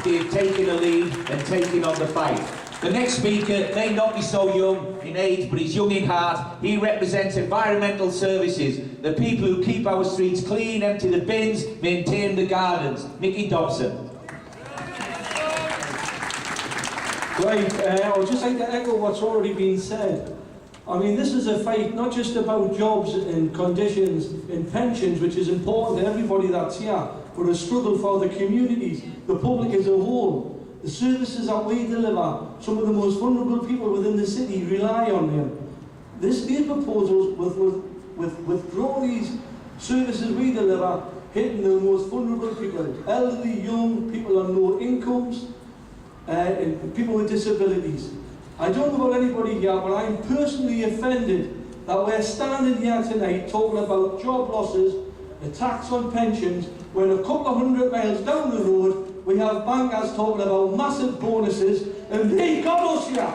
they've taken a lead and taken on the fight. The next speaker may not be so young in age, but he's young in heart. He represents environmental services, the people who keep our streets clean, empty the bins, maintain the gardens. Nicky Dobson. Right, I would just like to echo what's already been said. I mean, this is a fight not just about jobs and conditions and pensions, which is important to everybody that's here, but a struggle for the communities, the public as a whole. The services that we deliver, some of the most vulnerable people within the city rely on them. These proposals withdraw these services we deliver, hitting the most vulnerable people, elderly, young, people on low incomes, and people with disabilities. I don't know about anybody here, but I'm personally offended that we're standing here tonight talking about job losses, a tax on pensions, when a couple of 100 miles down the road we have bankers talking about massive bonuses, and they got us here.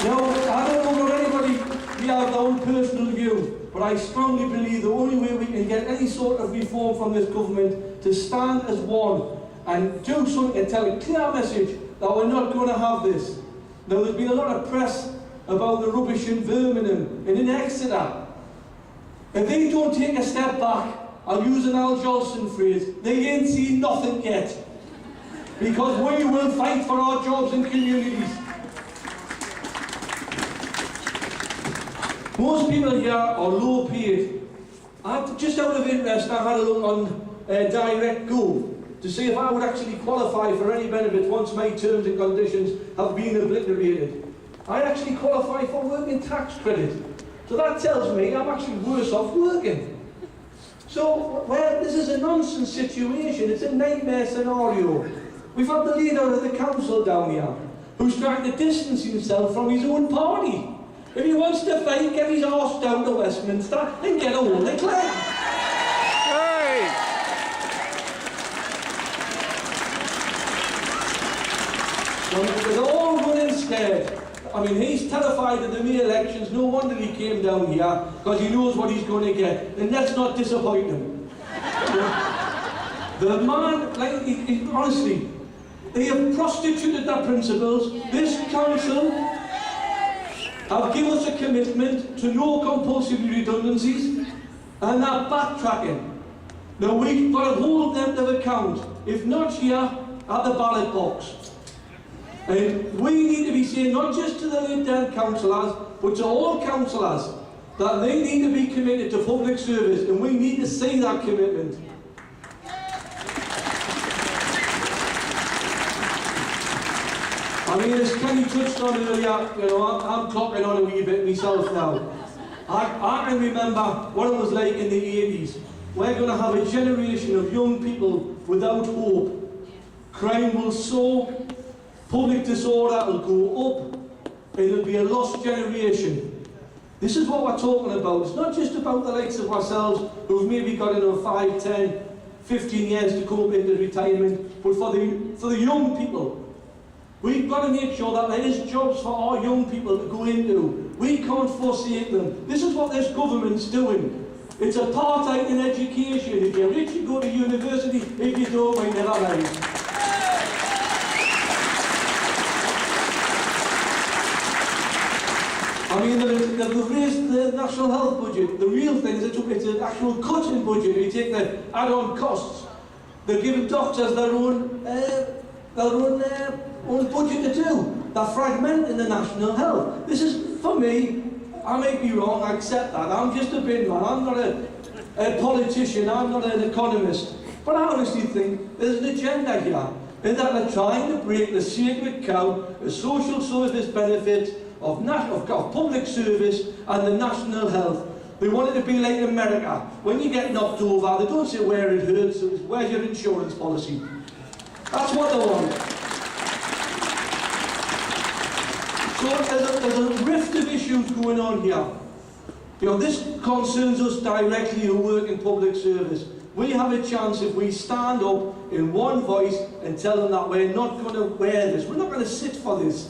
Now, I don't know about anybody, we have their own personal view, but I strongly believe the only way we can get any sort of reform from this government to stand as one and do something and tell a clear message that we're not going to have this. Now, there's been a lot of press about the rubbish in Birmingham and in Exeter. If they don't take a step back, I'll use an Al Jolson phrase, they ain't seen nothing yet. Because we will fight for our jobs and communities. Most people here are low paid. Just out of interest, I had a look on DirectGo to see if I would actually qualify for any benefits once my terms and conditions have been obliterated. I actually qualify for working tax credit. So that tells me I'm actually worse off working. So, well, this is a nonsense situation. It's a nightmare scenario. We've had the leader of the council down here who's trying to distance himself from his own party. If he wants to fight, get his arse down to Westminster and get a hold of Clare. Hey! So they're all running scared. I mean, he's terrified of the May elections. No wonder he came down here, because he knows what he's going to get. And let's not disappoint him. The man, like, honestly, they have prostituted their principles. This council have given us a commitment to no compulsory redundancies, and they're backtracking. Now, we've got to hold them to account, if not here, at the ballot box. And we need to be saying, not just to the late-term councillors, but to all councillors, that they need to be committed to public service, and we need to see that commitment. I mean, as Kenny touched on earlier, you know, I'm clocking on a wee bit myself now. I can remember what it was like in the 80s. We're going to have a generation of young people without hope. Crime will soar. Public disorder will go up, and it'll be a lost generation. This is what we're talking about. It's not just about the likes of ourselves, who've maybe got 5, 10, 15 years to come up into retirement, but for the young people. We've got to make sure that there is jobs for our young people to go into. We can't forsake them. This is what this government's doing. It's apartheid in education. If you're rich, you go to university. If you don't, we never mind. I mean, they've raised the national health budget. The real thing is it's an actual cut in budget. If you take the add-on costs, they're giving doctors their own budget to do. They're fragmenting the national health. This is, for me, I might be wrong, I accept that. I'm just a big man. I'm not a politician. I'm not an economist. But I honestly think there's an agenda here, in that they're trying to break the sacred cow of social service benefits, of public service and the national health. They want it to be like America. When you get knocked over, they don't say where it hurts, it's where's your insurance policy. That's what they want. So there's a rift of issues going on here. You know, this concerns us directly who work in public service. We have a chance if we stand up in one voice and tell them that we're not going to wear this, we're not going to sit for this.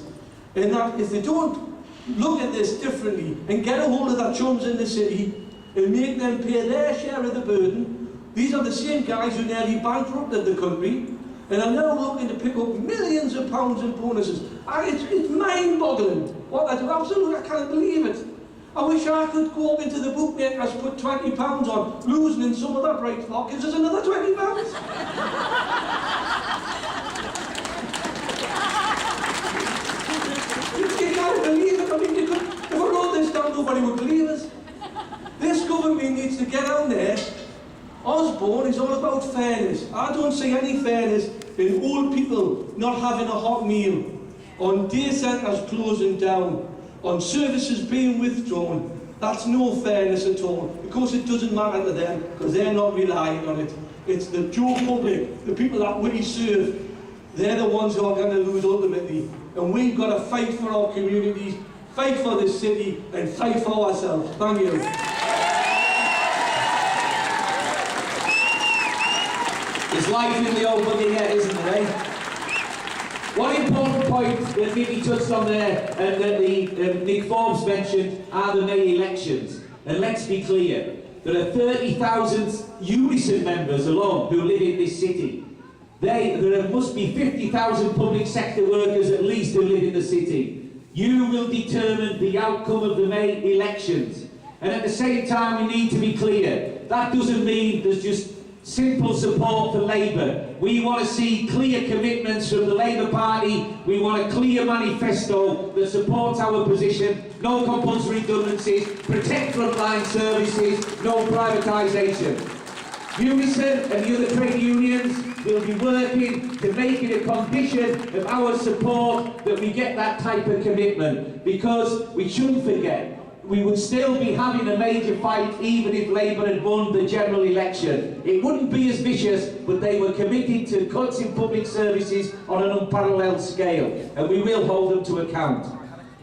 And that if they don't look at this differently and get a hold of their chums in the city and make them pay their share of the burden, These are the same guys who nearly bankrupted the country and are now looking to pick up millions of pounds in bonuses. And it's mind-boggling. What I do, absolutely, I can't believe it. I wish I could go up into the bookmakers, put £20 on, losing in some of their bright pockets. There's another £20. You can't believe it. I mean, if I wrote this down, nobody would believe us. This government needs to get out there. Osborne is all about fairness. I don't see any fairness in old people not having a hot meal, on day centres closing down, on services being withdrawn. That's no fairness at all, because it doesn't matter to them, because they're not relying on it. It's the Joe public, the people that we serve, they're the ones who are going to lose ultimately. And we've got to fight for our communities, fight for this city, and fight for ourselves. Thank you. There's life in the old buggy yet, isn't there, eh? One important point that Vicky touched on there and that Nick Forbes mentioned are the May elections. And let's be clear, there are 30,000 Unison members alone who live in this city. There must be 50,000 public sector workers at least who live in the city. You will determine the outcome of the May elections. And at the same time, we need to be clear. That doesn't mean there's just simple support for Labour. We want to see clear commitments from the Labour Party. We want a clear manifesto that supports our position. No compulsory redundancies, protect frontline services, no privatisation. Unison and the other trade unions will be working to make it a condition of our support that we get that type of commitment, because we shouldn't forget, we would still be having a major fight even if Labour had won the general election. It wouldn't be as vicious, but they were committed to cuts in public services on an unparalleled scale, and we will hold them to account.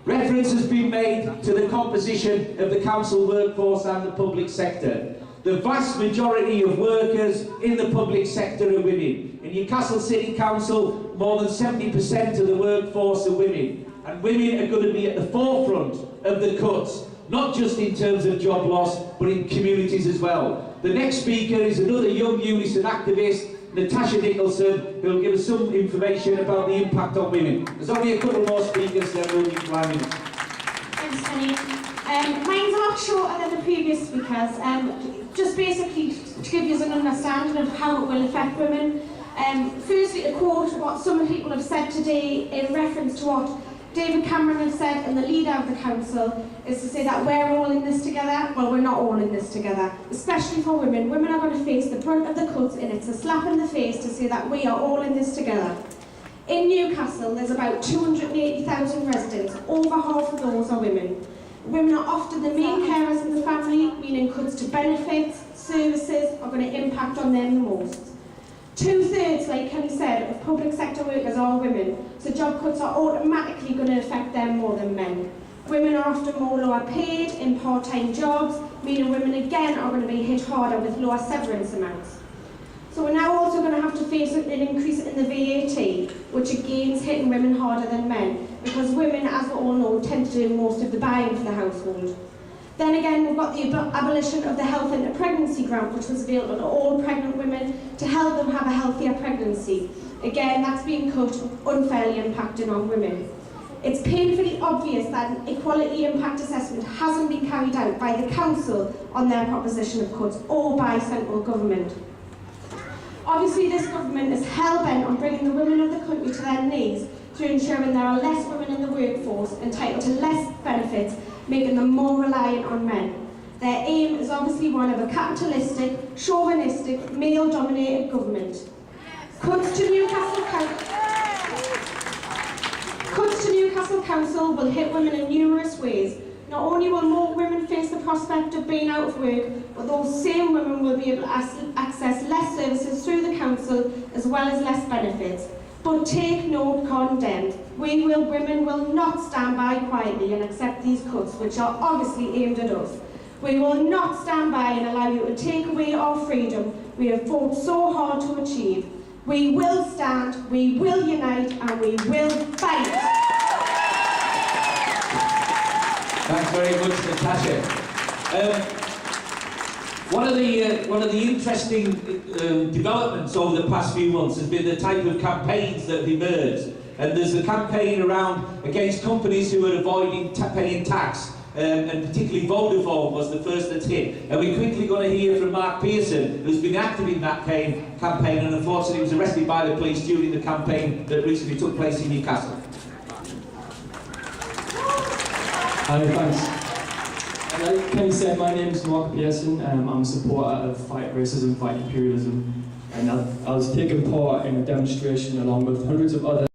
Reference has been made to the composition of the council workforce and the public sector. The vast majority of workers in the public sector are women. In Newcastle City Council, more than 70% of the workforce are women. And women are going to be at the forefront of the cuts, not just in terms of job loss, but in communities as well. The next speaker is another young Unison activist, Natasha Nicholson, who will give us some information about the impact on women. There's only a couple more speakers, then we'll need 5 minutes. Thanks, Tony. Mine's a lot shorter than the previous speakers. Just basically to give you an understanding of how it will affect women. Firstly, to quote what some people have said today in reference to what David Cameron has said, and the leader of the council, is to say that we're all in this together. Well, we're not all in this together, especially for women. Women are going to face the brunt of the cuts, and it's a slap in the face to say that we are all in this together. In Newcastle, there's about 280,000 residents. Over half of those are women. Women are often the main carers in the family, meaning cuts to benefits, services are going to impact on them the most. 2/3, like Kenny said, of public sector workers are women, so job cuts are automatically going to affect them more than men. Women are often more lower paid in part-time jobs, meaning women again are going to be hit harder with lower severance amounts. So we're now also going to have to face an increase in the VAT, which again is hitting women harder than men, because women, as we all know, tend to do most of the buying for the household. Then again, we've got the abolition of the Health into Pregnancy grant, which was available to all pregnant women to help them have a healthier pregnancy. Again, that's being cut, unfairly impacting on women. It's painfully obvious that an equality impact assessment hasn't been carried out by the council on their proposition of cuts, or by central government. Obviously, this government is hell-bent on bringing the women of the country to their knees through ensuring there are less women in the workforce entitled to less benefits, making them more reliant on men. Their aim is obviously one of a capitalistic, chauvinistic, male-dominated government. Cuts to Newcastle Council will hit women in numerous ways. Not only will more women face the prospect of being out of work, but those same women will be able to access less services through the council, as well as less benefits. But take note, condemned. Women will not stand by quietly and accept these cuts, which are obviously aimed at us. We will not stand by and allow you to take away our freedom we have fought so hard to achieve. We will stand, we will unite, and we will fight. Thanks very much, Natasha. One of the interesting developments over the past few months has been the type of campaigns that have emerged. And there's a campaign around against companies who are avoiding paying tax, and particularly Vodafone was the first that's hit. And we're quickly going to hear from Mark Pearson, who's been active in that campaign, and unfortunately was arrested by the police during the campaign that recently took place in Newcastle. Hi, thanks. Like Kenny said, my name is Mark Pearson. I'm a supporter of Fight Racism, Fight Imperialism, and I was taking part in a demonstration along with hundreds of other